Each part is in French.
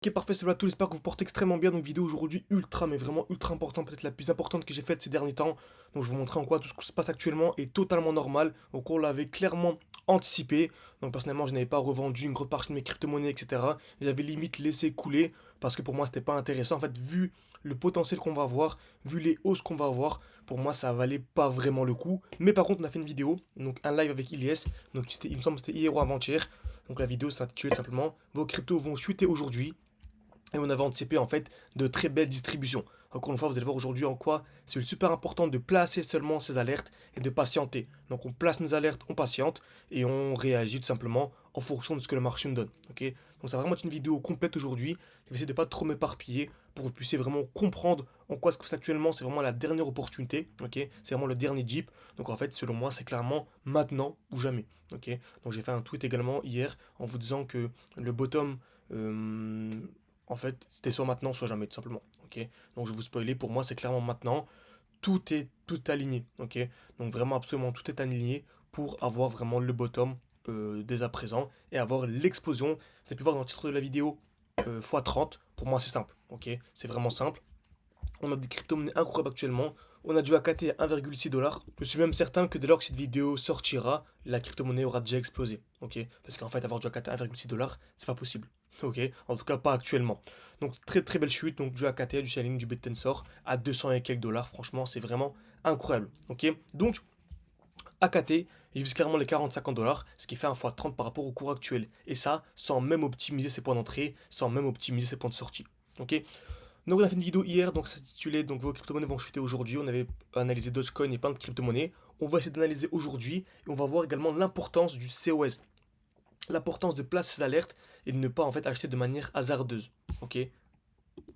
Ok, parfait, salut à tous, j'espère que vous portez extrêmement bien. Donc vidéo aujourd'hui ultra, mais vraiment ultra importante, peut-être la plus importante que j'ai faite ces derniers temps. Donc je vais vous montrer en quoi tout ce qui se passe actuellement est totalement normal. Donc on l'avait clairement anticipé. Donc personnellement, je n'avais pas revendu une grosse partie de mes crypto-monnaies, etc. J'avais limite laissé couler parce que pour moi c'était pas intéressant. En fait, vu le potentiel qu'on va avoir, vu les hausses qu'on va avoir, pour moi ça valait pas vraiment le coup. Mais par contre, on a fait une vidéo, donc un live avec Ilyes. Donc il me semble que c'était hier ou avant-hier. Donc la vidéo s'intitulait simplement vos cryptos vont chuter aujourd'hui. Et on avait anticipé en fait de très belles distributions. Encore une fois, vous allez voir aujourd'hui en quoi c'est super important de placer seulement ces alertes et de patienter. Donc on place nos alertes, on patiente et on réagit tout simplement en fonction de ce que le marché nous donne. Ok. Donc ça va vraiment être une vidéo complète aujourd'hui. Je vais essayer de ne pas trop m'éparpiller pour que vous puissiez vraiment comprendre en quoi ce que c'est actuellement. C'est vraiment la dernière opportunité. Ok. C'est vraiment le dernier Jeep. Donc en fait, selon moi, c'est clairement maintenant ou jamais. Ok. Donc j'ai fait un tweet également hier en vous disant que le bottom euh, en fait, c'était soit maintenant, soit jamais, tout simplement. Ok. Donc je vais vous spoiler, pour moi, c'est clairement maintenant. Tout aligné. Ok. Donc vraiment, absolument, tout est aligné pour avoir vraiment le bottom dès à présent et avoir l'explosion. Vous avez pu voir dans le titre de la vidéo x30. Pour moi, c'est simple. Ok. C'est vraiment simple. On a des crypto-monnaies incroyables actuellement. On a du AKT à 1,6 $. Je suis même certain que dès lors que cette vidéo sortira, la crypto-monnaie aura déjà explosé. Ok. Parce qu'en fait, avoir du AKT à 1,6 $, c'est pas possible. Ok. En tout cas, pas actuellement. Donc, très très belle chute. Donc, du AKT, du Chainlink, du BitTensor à 200 et quelques dollars. Franchement, c'est vraiment incroyable. Ok. Donc, AKT, il vise clairement les 40-50 dollars, ce qui fait un x30 par rapport au cours actuel. Et ça, sans même optimiser ses points d'entrée, sans même optimiser ses points de sortie. Ok. Donc on a fait une vidéo hier, donc s'intitulait donc vos crypto-monnaies vont chuter aujourd'hui. On avait analysé Dogecoin et plein de crypto-monnaies. On va essayer d'analyser aujourd'hui et on va voir également l'importance du COS, l'importance de placer ces alertes et de ne pas en fait acheter de manière hasardeuse. Ok.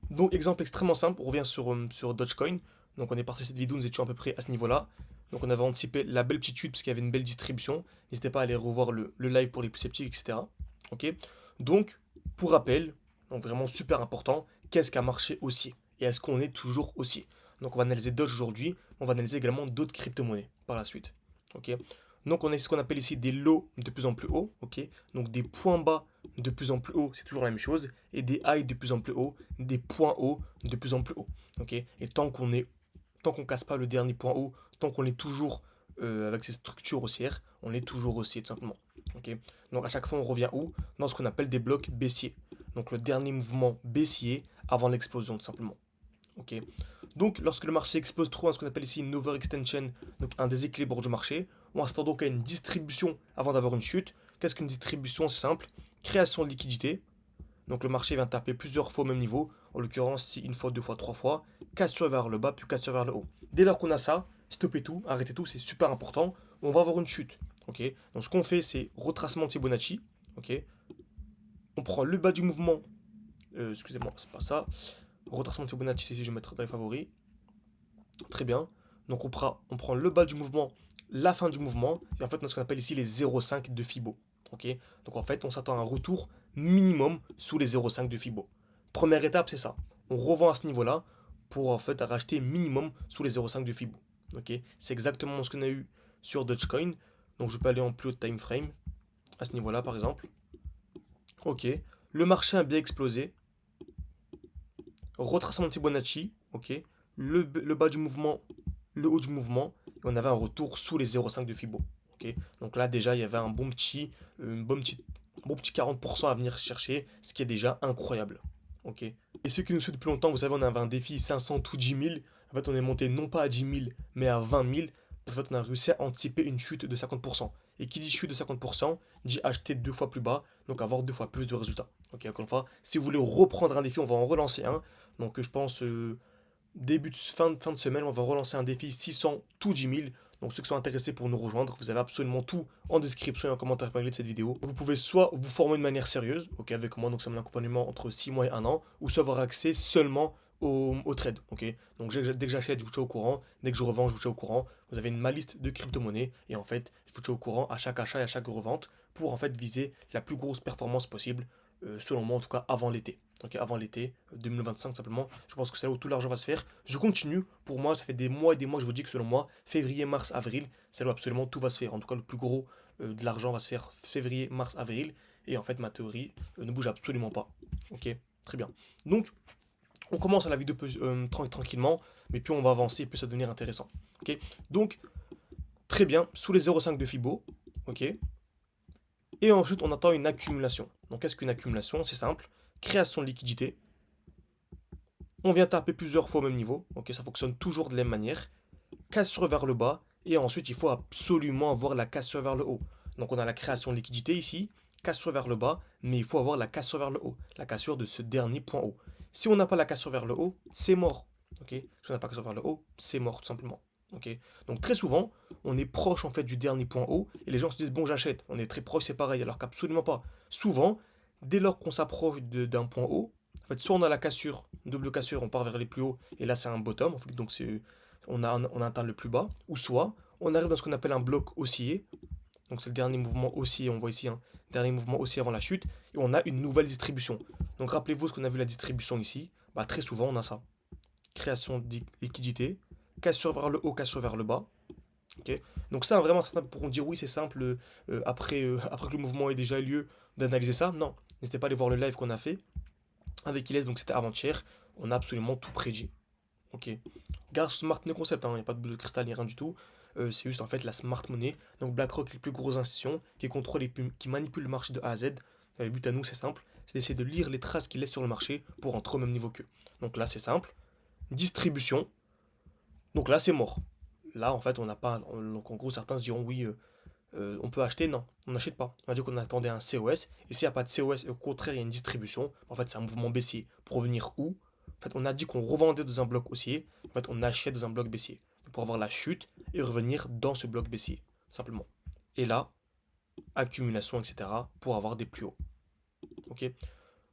Donc exemple extrêmement simple, on revient sur Dogecoin. Donc on est parti de cette vidéo, nous étions à peu près à ce niveau-là. Donc on avait anticipé la belle petite chute parce qu'il y avait une belle distribution. N'hésitez pas à aller revoir le live pour les plus sceptiques, etc. Ok. Donc pour rappel, donc vraiment super important, qu'est-ce qu'a marché haussier et est-ce qu'on est toujours haussier? Donc on va analyser Doge aujourd'hui, on va analyser également d'autres crypto-monnaies par la suite. Ok. Donc on a ce qu'on appelle ici des lows de plus en plus hauts, ok. Donc des points bas de plus en plus hauts, c'est toujours la même chose, et des highs de plus en plus hauts, des points hauts de plus en plus hauts, ok. Et tant qu'on casse pas le dernier point haut, tant qu'on est toujours avec ces structures haussières, on est toujours haussier tout simplement, ok. Donc à chaque fois on revient où? Dans ce qu'on appelle des blocs baissiers. Donc le dernier mouvement baissier avant l'explosion tout simplement. Ok. Donc, lorsque le marché explose trop, ce qu'on appelle ici une overextension, donc un déséquilibre du marché, on s'attend donc à une distribution avant d'avoir une chute. Qu'est-ce qu'une distribution? C'est simple, création de liquidité. Donc le marché vient taper plusieurs fois au même niveau, en l'occurrence si une fois, deux fois, trois fois, cassure vers le bas, puis cassure vers le haut. Dès lors qu'on a ça, stoppez tout, arrêtez tout, c'est super important, on va avoir une chute. Ok. Donc ce qu'on fait, c'est retracement de Fibonacci. Ok. On prend le bas du mouvement, excusez-moi, c'est pas ça. Retracement de Fibonacci, si je vais mettre dans les favoris. Très bien. Donc on prend le bas du mouvement, la fin du mouvement, et en fait on a ce qu'on appelle ici les 0,5 de Fibo. Ok. Donc en fait on s'attend à un retour minimum sous les 0,5 de Fibo. Première étape c'est ça. On revend à ce niveau-là pour en fait racheter minimum sous les 0,5 de Fibo. Ok. C'est exactement ce qu'on a eu sur Dogecoin. Donc je peux aller en plus haut time frame à ce niveau-là par exemple. Ok. Le marché a bien explosé. Retracement de Fibonacci. Ok. Le bas du mouvement, le haut du mouvement, et on avait un retour sous les 0,5 de Fibo. Ok. Donc là déjà il y avait un bon petit 40% à venir chercher, ce qui est déjà incroyable. Ok. Et ceux qui nous suivent depuis longtemps, vous savez, on avait un défi 500 ou 10 000. En fait, on est monté non pas à 10 000, mais à 20 000. Parce qu'en fait, on a réussi à anticiper une chute de 50%. Et qui dit chute de 50% dit acheter deux fois plus bas, donc avoir deux fois plus de résultats. Ok, encore une fois, si vous voulez reprendre un défi, on va en relancer un. Donc je pense fin de semaine, on va relancer un défi 600 tout 10 000. Donc ceux qui sont intéressés pour nous rejoindre, vous avez absolument tout en description et en commentaire parlé de cette vidéo. Vous pouvez soit vous former de manière sérieuse, ok, avec moi, donc ça me l'accompagnement entre 6 mois et 1 an, ou soit avoir accès seulement au trade, ok. Donc dès que j'achète, je vous tiens au courant, dès que je revends, je vous tiens au courant. Vous avez ma liste de crypto-monnaies et en fait, je vous tiens au courant à chaque achat et à chaque revente pour en fait viser la plus grosse performance possible, selon moi en tout cas avant l'été. Donc avant l'été 2025 simplement, je pense que c'est là où tout l'argent va se faire. Je continue, pour moi ça fait des mois et des mois que je vous dis que selon moi, février, mars, avril, c'est là où absolument tout va se faire. En tout cas le plus gros de l'argent va se faire février, mars, avril. Et en fait ma théorie ne bouge absolument pas. Ok. Très bien. Donc, on commence à la vidéo tranquillement, mais plus on va avancer, plus ça va devenir intéressant. Ok. Donc, très bien, sous les 0,5 de Fibo, ok. Et ensuite, on attend une accumulation. Donc, qu'est-ce qu'une accumulation? C'est simple. Création de liquidité. On vient taper plusieurs fois au même niveau. Ok, ça fonctionne toujours de la même manière. Cassure vers le bas. Et ensuite, il faut absolument avoir la cassure vers le haut. Donc, on a la création de liquidité ici. Cassure vers le bas. Mais il faut avoir la cassure vers le haut. La cassure de ce dernier point haut. Si on n'a pas la cassure vers le haut, c'est mort. Ok, si on n'a pas la cassure vers le haut, c'est mort tout simplement. Ok, donc très souvent, on est proche en fait du dernier point haut et les gens se disent bon j'achète, on est très proche, c'est pareil, alors qu'absolument pas. Souvent, dès lors qu'on s'approche d'un point haut, en fait, soit on a la cassure, double cassure, on part vers les plus hauts et là c'est un bottom, en fait, donc on a atteint le plus bas, ou soit on arrive dans ce qu'on appelle un bloc haussier, donc c'est le dernier mouvement haussier, on voit ici un dernier mouvement haussier avant la chute, et on a une nouvelle distribution. Donc rappelez-vous ce qu'on a vu la distribution ici, bah, très souvent on a ça. Création de liquidité, cassure vers le haut, cassure vers le bas. Ok. Donc ça, vraiment, certains pourront dire oui, c'est simple, après que le mouvement ait déjà eu lieu, d'analyser ça. Non, n'hésitez pas à aller voir le live qu'on a fait avec Iles, donc c'était avant-hier. On a absolument tout prédit. Ok. Garde Smart Money Concept, il n'y a pas de boule de cristal ni rien du tout. C'est juste en fait la Smart Money. Donc BlackRock est les plus grosses institutions qui contrôlent et qui manipulent le marché de A à Z. Le but à nous, c'est simple, c'est d'essayer de lire les traces qu'ils laissent sur le marché pour entrer au même niveau qu'eux. Donc là, c'est simple. Distribution. Donc là, c'est mort. Là, en fait, on n'a pas. Donc en gros, certains se diront oui, on peut acheter. Non, on n'achète pas. On a dit qu'on attendait un COS. Et s'il n'y a pas de COS et au contraire, il y a une distribution, en fait, c'est un mouvement baissier. Pour venir où? En fait, on a dit qu'on revendait dans un bloc haussier. En fait, on achète dans un bloc baissier. Pour avoir la chute et revenir dans ce bloc baissier. Simplement. Et là, accumulation, etc. pour avoir des plus hauts. Ok.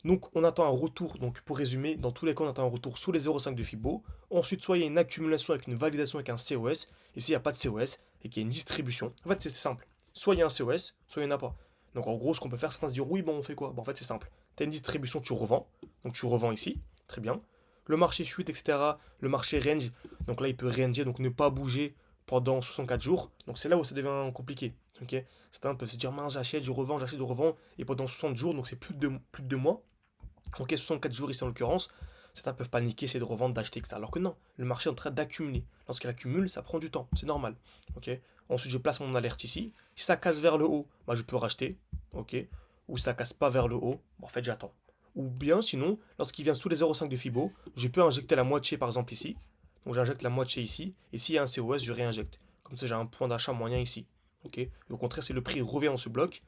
Donc on attend un retour, donc pour résumer, dans tous les cas on attend un retour sous les 0,5 de Fibo. Ensuite soit il y a une accumulation avec une validation avec un COS, et s'il n'y a pas de COS et qu'il y a une distribution, en fait c'est simple. Soit il y a un COS, soit il n'y en a pas. Donc en gros ce qu'on peut faire, certains se dire oui bon on fait quoi? Bon en fait c'est simple. Tu as une distribution, tu revends, donc tu revends ici, très bien. Le marché chute, etc. Le marché range, donc là il peut ranger, donc ne pas bouger pendant 64 jours. Donc c'est là où ça devient compliqué. Ok, certains peuvent se dire mince j'achète, j'achète, je revends, et pendant 60 jours, donc c'est plus de 2 mois. Ok, 64 jours ici en l'occurrence, certains peuvent paniquer, essayer de revendre, d'acheter, etc. Alors que non, le marché est en train d'accumuler. Lorsqu'il accumule, ça prend du temps, c'est normal. Ok. Ensuite, je place mon alerte ici. Si ça casse vers le haut, bah, je peux racheter. Ok. Ou si ça casse pas vers le haut, bah, en fait, j'attends. Ou bien, sinon, lorsqu'il vient sous les 0,5 de Fibo, je peux injecter la moitié, par exemple, ici. Donc, j'injecte la moitié ici. Et s'il y a un COS, je réinjecte. Comme ça, j'ai un point d'achat moyen ici. Ok. Et au contraire, si le prix revient dans ce bloc,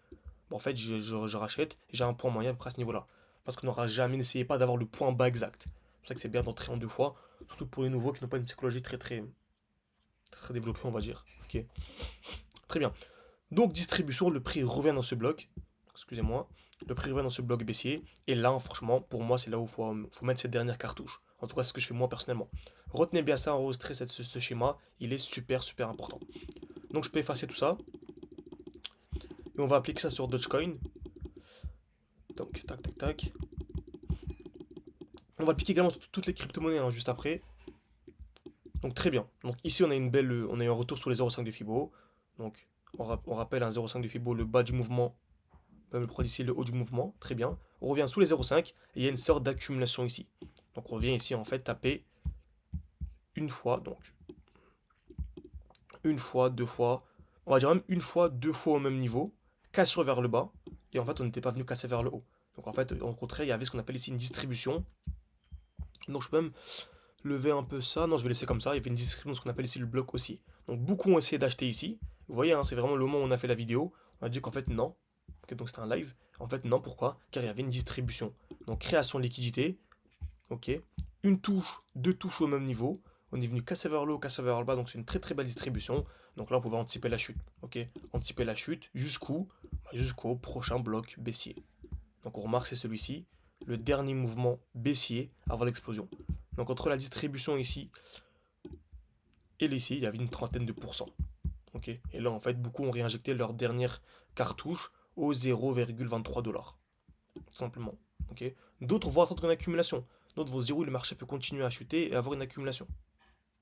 bah, en fait, je rachète. J'ai un point moyen à peu près à ce niveau-là. Parce qu'on n'aura jamais, n'essayez pas d'avoir le point bas exact. C'est pour ça que c'est bien d'entrer en 2 fois, surtout pour les nouveaux qui n'ont pas une psychologie très développée, on va dire. Ok, très bien. Donc distribution, le prix revient dans ce bloc. Excusez-moi, le prix revient dans ce bloc baissier. Et là, franchement, pour moi, c'est là où il faut mettre cette dernière cartouche. En tout cas, c'est ce que je fais moi personnellement. Retenez bien ça, enregistrez ce schéma. Il est super, super important. Donc je peux effacer tout ça. Et on va appliquer ça sur Dogecoin. Donc, tac, tac, tac. On va appliquer également sur toutes les crypto-monnaies hein, juste après. Donc très bien. Donc ici on a eu un retour sur les 0,5 de Fibo. Donc on rappelle un 0,5 de Fibo, le bas du mouvement, on peut me prendre ici le haut du mouvement. Très bien. On revient sous les 0,5 et il y a une sorte d'accumulation ici. Donc on revient ici en fait taper une fois, donc une fois, 2 fois, on va dire même une fois, 2 fois au même niveau, cassure vers le bas, et en fait on n'était pas venu casser vers le haut. Donc en fait, au contraire, il y avait ce qu'on appelle ici une distribution. Donc je peux même lever un peu ça. Non, je vais laisser comme ça. Il y avait une distribution, ce qu'on appelle ici le bloc aussi. Donc beaucoup ont essayé d'acheter ici. Vous voyez, hein, c'est vraiment le moment où on a fait la vidéo. On a dit qu'en fait non. Ok, donc c'était un live. En fait non, pourquoi? Car il y avait une distribution. Donc création de liquidité. Ok. Une touche, 2 touches au même niveau. On est venu casser vers le haut, casser vers le bas. Donc c'est une très très belle distribution. Donc là on pouvait anticiper la chute. Ok. Anticiper la chute jusqu'où? Jusqu'au prochain bloc baissier. Donc on remarque c'est celui-ci. Le dernier mouvement baissier avant l'explosion. Donc entre la distribution ici et ici, il y avait une trentaine de pourcents. Ok. Et là, en fait, beaucoup ont réinjecté leur dernière cartouche au 0,23 $. Tout simplement. Ok. D'autres vont attendre une accumulation. D'autres vont se dire oui, le marché peut continuer à chuter et avoir une accumulation.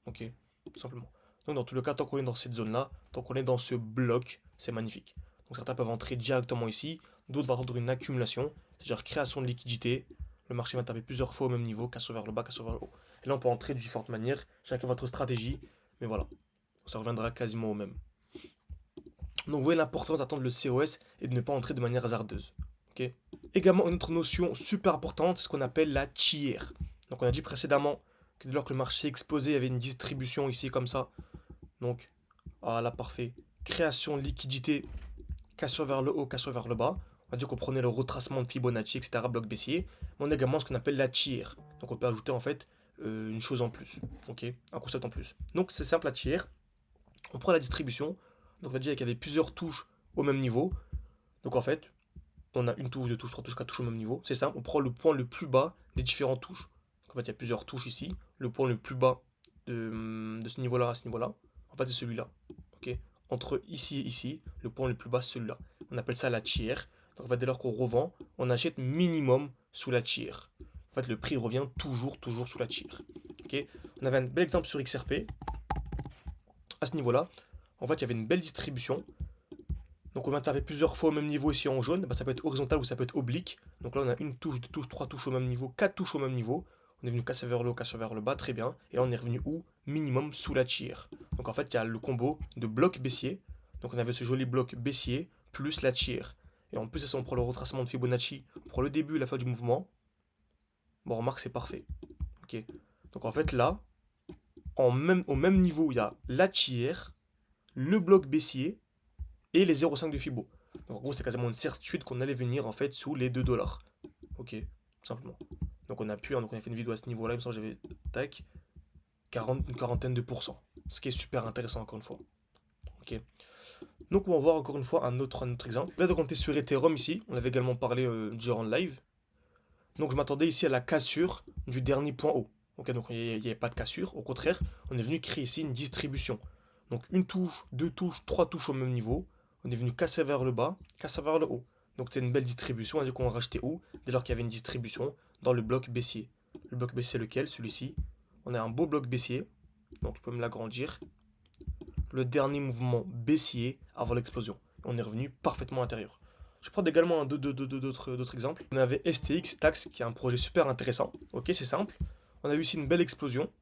Ok. Tout simplement. Donc dans tout le cas, tant qu'on est dans cette zone-là, tant qu'on est dans ce bloc, c'est magnifique. Donc certains peuvent entrer directement ici, d'autres vont attendre une accumulation, c'est-à-dire création de liquidité. le marché va taper plusieurs fois au même niveau, casse vers le bas, casse vers le haut. Et là, on peut entrer de différentes manières, chacun votre stratégie, mais voilà, ça reviendra quasiment au même. Donc, vous voyez l'importance d'attendre le COS et de ne pas entrer de manière hasardeuse. Ok. Également, une autre notion super importante, c'est ce qu'on appelle la tiers. Donc, on a dit précédemment que dès lors que le marché explosait, il y avait une distribution ici comme ça. Donc, voilà, parfait. Création de liquidité, cassure vers le haut, cassure vers le bas. On a dit qu'on prenait le retracement de Fibonacci, etc., bloc baissier. Mais on a également ce qu'on appelle la tiers. Donc, on peut ajouter en fait une chose en plus. Ok, un concept en plus. Donc, c'est simple, la tiers. On prend la distribution. Donc, on a dit qu'il y avait plusieurs touches au même niveau. Donc, en fait, on a une touche, deux touches, trois touches, quatre touches au même niveau. C'est simple, on prend le point le plus bas des différentes touches. Donc, en fait, il y a plusieurs touches ici. Le point le plus bas de ce niveau-là à ce niveau-là, en fait, c'est celui-là. Ok. Entre ici et ici, le point le plus bas, c'est celui-là. On appelle ça la tiers. Donc, en fait, dès lors qu'on revend, on achète minimum sous la tiers. En fait, le prix revient toujours sous la tiers. Ok. On avait un bel exemple sur XRP. À ce niveau-là, en fait, il y avait une belle distribution. Donc on va taper plusieurs fois au même niveau ici en jaune, bah, ça peut être horizontal ou ça peut être oblique. Donc là on a une touche, deux touches, trois touches au même niveau, quatre touches au même niveau. On est venu casser vers le haut, casser vers le bas, très bien. Et là on est revenu où? Minimum sous la tiers. Donc en fait il y a le combo de bloc baissier. Donc on avait ce joli bloc baissier plus la tiers. Et en plus, si on prend le retracement de Fibonacci, on prend le début et la fin du mouvement. Bon, remarque, c'est parfait. Ok. Donc en fait là, au même niveau, il y a la tiers, le bloc baissier et les 0,5 de Fibo. Donc en gros, c'est quasiment une certitude qu'on allait venir en fait sous les 2 dollars. Ok, tout simplement. Donc on a pu, donc on a fait une vidéo à ce niveau-là, il me semble que j'avais, tac, une quarantaine de pourcents. Ce qui est super intéressant encore une fois. Ok. Donc on va voir encore une fois un autre exemple. Là, donc on était sur Ethereum ici, on avait également parlé durant le live. Donc je m'attendais ici à la cassure du dernier point haut. Ok, donc il n'y avait pas de cassure, au contraire, on est venu créer ici une distribution. Donc une touche, deux touches, trois touches au même niveau. On est venu casser vers le bas, casser vers le haut. Donc c'était une belle distribution, on a dit qu'on rachetait où? Dès lors qu'il y avait une distribution dans le bloc baissier. Le bloc baissier c'est lequel? Celui-ci. On a un beau bloc baissier, donc je peux me l'agrandir. Le dernier mouvement baissier avant l'explosion. On est revenu parfaitement intérieur. Je prends également d'autres exemples. On avait STX Tax qui est un projet super intéressant. Ok, c'est simple. On a eu ici une belle explosion.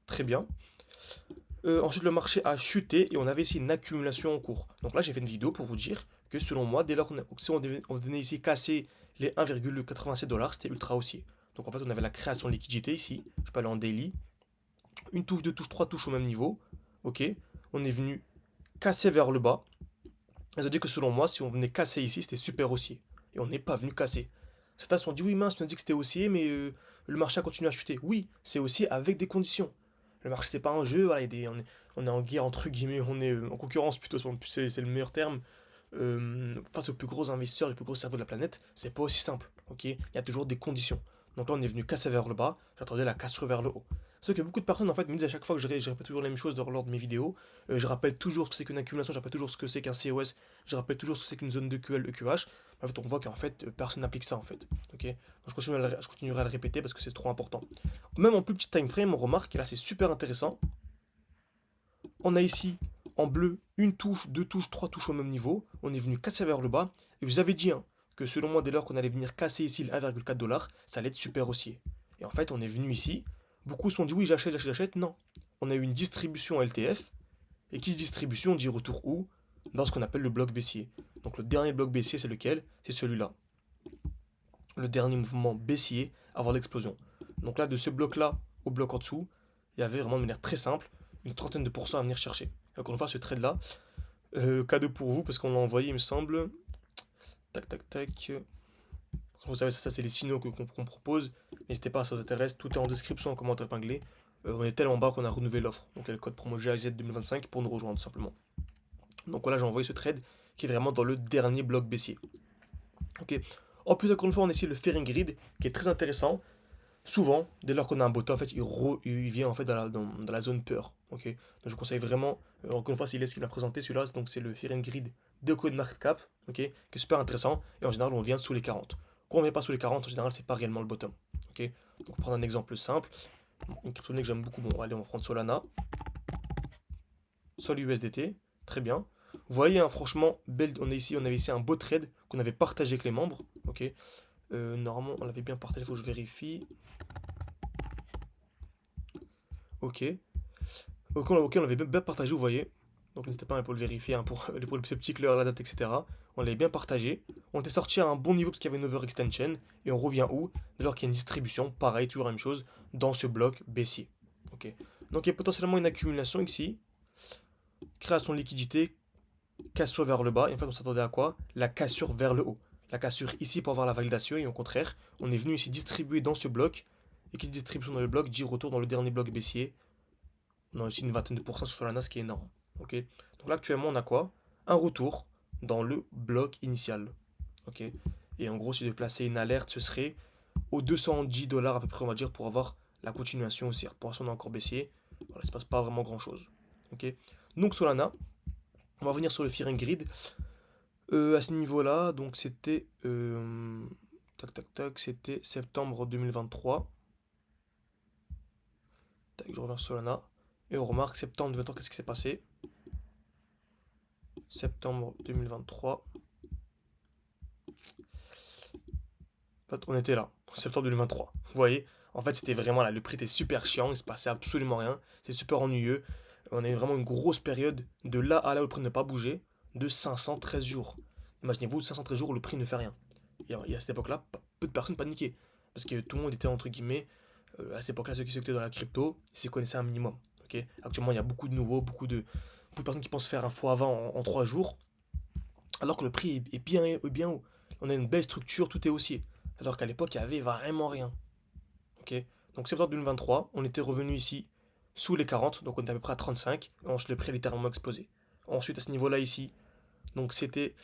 Très bien. Ensuite, le marché a chuté et on avait ici une accumulation en cours. Donc là, j'ai fait une vidéo pour vous dire que selon moi, dès lors qu'on venait ici casser les 1,87 dollars, c'était ultra haussier. Donc en fait, on avait la création de liquidité ici. Je peux aller en daily. Une touche, deux touches, trois touches au même niveau. Ok. On est venu casser vers le bas. Ils ont dit que selon moi, si on venait casser ici, c'était super haussier. Et on n'est pas venu casser. Certains se sont dit, oui, mince, tu as dit que c'était haussier, mais le marché a continué à chuter. Oui, c'est haussier avec des conditions. Le marché, c'est pas un jeu, voilà, on est en guerre, entre guillemets, on est en concurrence plutôt, c'est le meilleur terme. Face aux plus gros investisseurs, les plus gros cerveaux de la planète, c'est pas aussi simple. Ok, il y a toujours des conditions. Donc là, on est venu casser vers le bas, j'attendais la cassure vers le haut. Sauf que beaucoup de personnes en fait me disent à chaque fois que je répète toujours la même chose lors de mes vidéos. Je rappelle toujours ce que c'est qu'une accumulation, je rappelle toujours ce que c'est qu'un COS, je rappelle toujours ce que c'est qu'une zone de QL, EQH. En fait, on voit qu'en fait, personne n'applique ça en fait. Ok, donc je continuerai à le répéter parce que c'est trop important. Même en plus petit time frame, on remarque, et là c'est super intéressant. On a ici en bleu une touche, deux touches, trois touches au même niveau. On est venu casser vers le bas. Et je vous avais dit hein, que selon moi, dès lors qu'on allait venir casser ici le 1,4 dollars, ça allait être super haussier. Et en fait, on est venu ici. Beaucoup se sont dit oui, j'achète, j'achète, j'achète. Non. On a eu une distribution LTF. Et qui dit distribution dit retour où? Dans ce qu'on appelle le bloc baissier. Donc le dernier bloc baissier, c'est lequel? C'est celui-là. Le dernier mouvement baissier avant l'explosion. Donc là, de ce bloc-là au bloc en dessous, il y avait vraiment de manière très simple une trentaine de pourcents à venir chercher. Et encore une fois, ce trade-là, cadeau pour vous parce qu'on l'a envoyé, il me semble. Tac, tac, tac. Vous savez, ça c'est les signaux qu'on propose. N'hésitez pas, ça vous intéresse. Tout est en description, en commentaire épinglé. On est tellement bas qu'on a renouvelé l'offre. Donc il y a le code promo GAZ 2025 pour nous rejoindre tout simplement. Donc voilà, j'ai envoyé ce trade qui est vraiment dans le dernier bloc baissier. Ok. En plus, encore une fois, on a ici le Fairing Grid qui est très intéressant. Souvent, dès lors qu'on a un bot, en fait, il vient en fait dans la zone peur. Ok. Donc je vous conseille vraiment, encore une fois, c'est ce qu'il m'a présenté celui-là, donc c'est le Fear and Grid de CoinMarketCap, ok, qui est super intéressant. Et en général, on vient sous les 40. Quand on vient pas sous les 40, en général, c'est pas réellement le bottom. Ok. Donc prendre un exemple simple, une crypto-monnaie que j'aime beaucoup. Bon, allez, on va prendre Solana, Sol USDT, très bien. Vous voyez, hein, franchement, on avait ici un beau trade qu'on avait partagé avec les membres, ok. Normalement, on l'avait bien partagé, il faut que je vérifie. Ok. Ok, on l'avait bien partagé, vous voyez. Donc n'hésitez pas pour le vérifier, hein, pour le petit l'heure, la date, etc. On l'avait bien partagé. On était sorti à un bon niveau parce qu'il y avait une overextension. Et on revient où? Dès lors qu'il y a une distribution, pareil, toujours la même chose, dans ce bloc baissier. Ok. Donc il y a potentiellement une accumulation ici. Création de liquidité, cassure vers le bas. Et en fait, on s'attendait à quoi? La cassure vers le haut. La cassure ici pour avoir la validation. Et au contraire, on est venu ici distribuer dans ce bloc. Et qui dit distribution dans le bloc dit retour dans le dernier bloc baissier. On a aussi une vingtaine de pourcents sur Solana, ce qui est énorme. Ok. Donc là, actuellement, on a quoi? Un retour dans le bloc initial. Ok. Et en gros, si je devais placer une alerte, ce serait aux 210 dollars à peu près, on va dire, pour avoir la continuation haussière. Pour l'instant, on est encore baissier. Voilà, il ne se passe pas vraiment grand chose. Ok. Donc Solana, on va venir sur le Fear and Grid. À ce niveau-là, donc c'était. Tac, tac, tac, c'était septembre 2023. Tac, je reviens sur Solana. Et on remarque septembre 2023, qu'est-ce qui s'est passé? Septembre 2023. En fait, on était là, septembre 2023. Vous voyez? En fait, c'était vraiment là. Le prix était super chiant, il se passait absolument rien. C'est super ennuyeux. On a eu vraiment une grosse période de là à là où le prix n'a pas bougé, de 513 jours. Imaginez-vous, 513 jours où le prix ne fait rien. Et à cette époque-là, peu de personnes paniquaient. Parce que tout le monde était, entre guillemets, à cette époque-là, ceux qui s'étaient dans la crypto, ils s'y connaissaient un minimum. Ok. Actuellement, il y a beaucoup de nouveaux, beaucoup de personnes qui pensent faire un x20 en 3 jours, alors que le prix est bien haut. On a une belle structure, tout est haussier. Alors qu'à l'époque, il n'y avait vraiment rien. Ok. Donc septembre 2023, on était revenu ici sous les 40, donc on était à peu près à 35, et ensuite le prix est littéralement explosé. Ensuite, à ce niveau-là ici, donc c'était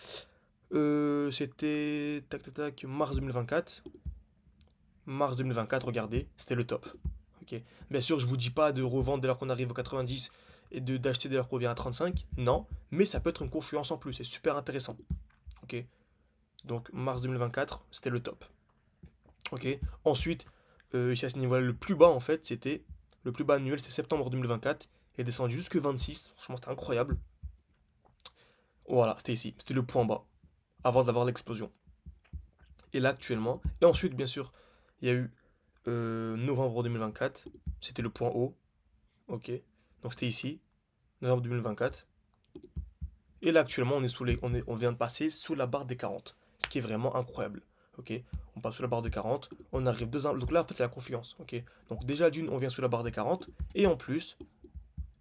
tac tac tac mars 2024. Mars 2024, regardez, c'était le top. Ok. Bien sûr, je vous dis pas de revendre dès lors qu'on arrive aux 90 et d'acheter dès lors qu'on revient à 35. Non, mais ça peut être une confluence en plus, c'est super intéressant. Ok. Donc mars 2024, c'était le top. Ok. Ensuite, ici à ce niveau-là, le plus bas en fait, c'était le plus bas annuel, c'était septembre 2024. Il est descendu jusque 26. Franchement, c'était incroyable. Voilà, c'était ici. C'était le point bas avant d'avoir l'explosion. Et là, actuellement. Et ensuite, bien sûr, il y a eu novembre 2024. C'était le point haut. Ok. Donc c'était ici, novembre 2024. Et là, actuellement, on vient de passer sous la barre des 40. Ce qui est vraiment incroyable. Ok. On passe sous la barre des 40. On arrive donc là, en fait, c'est la confiance. Ok. Donc déjà, d'une, on vient sous la barre des 40. Et en plus,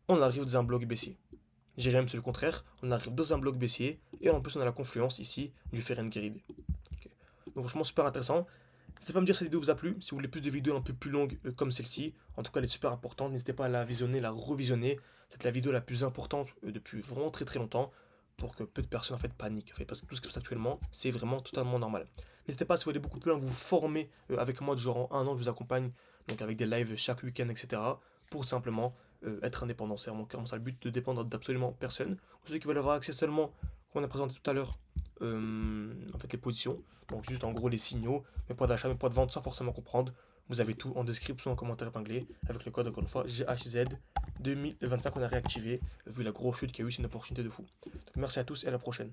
on arrive dans un bloc baissier. J'irais même sur le contraire. On arrive dans un bloc baissier. Et en plus, on a la confluence ici du Ferencvaros. Ok. Donc franchement, super intéressant. N'hésitez pas à me dire si cette vidéo vous a plu, si vous voulez plus de vidéos un peu plus longues comme celle-ci. En tout cas, elle est super importante. N'hésitez pas à la visionner, la revisionner. C'est la vidéo la plus importante depuis vraiment très très longtemps pour que peu de personnes en fait paniquent. En fait, parce que tout ce qui se passe actuellement, c'est vraiment totalement normal. N'hésitez pas si vous voulez beaucoup plus loin, vous former avec moi, genre en un an, je vous accompagne donc avec des lives chaque week-end, etc. pour simplement être indépendant. C'est vraiment ça le but, de dépendre d'absolument personne. Ou ceux qui veulent avoir accès seulement, qu'on a présenté tout à l'heure, en fait les positions, donc juste en gros les signaux, mes poids d'achat, mes poids de vente sans forcément comprendre. Vous avez tout en description, en commentaire épinglé, avec le code encore une fois GHZ 2025 qu'on a réactivé, vu la grosse chute qu'il y a eu, c'est une opportunité de fou. Donc merci à tous et à la prochaine.